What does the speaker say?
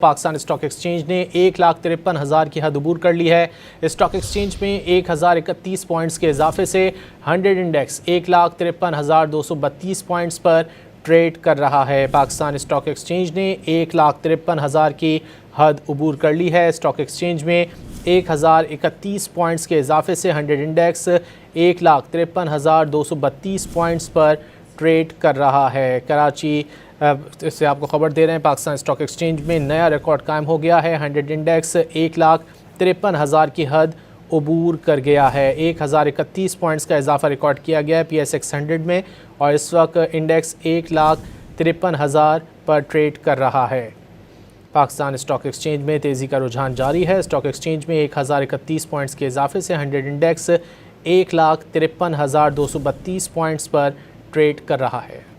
Pakistan stock exchange ने 1,53,000 की हद अबूर कर ली है। स्टॉक एक्सचेंज में 1,031 पॉइंट्स के इजाफे से 100 इंडेक्स 1,53,232 पॉइंट्स पर ट्रेड कर रहा है। पाकिस्तान स्टॉक एक्सचेंज ने 1,53,000 की हद अबूर कर ली है। स्टॉक एक्सचेंज में 1,031 पॉइंट्स के इजाफे से 100 इंडेक्स 1,53,232 पॉइंट्स पर ट्रेड कर रहा है। कराची इससे आपको खबर दे रहे हैं, पाकिस्तान स्टॉक एक्सचेंज में नया रिकॉर्ड कायम हो गया है। 100 इंडेक्स 1,53,000 की हद अबूर कर गया है। 1,031 पॉइंट्स का इजाफा रिकॉर्ड किया गया है PSX 100 में और इस वक्त इंडेक्स 1,53,000 पर ट्रेड कर रहा है। पाकिस्तान स्टॉक एक्सचेंज में तेज़ी का रुझान जारी है। स्टॉक एक्सचेंज में 1,031 पॉइंट्स के इजाफे से 100 इंडेक्स 1,53,232 पॉइंट्स पर ट्रेड कर रहा है।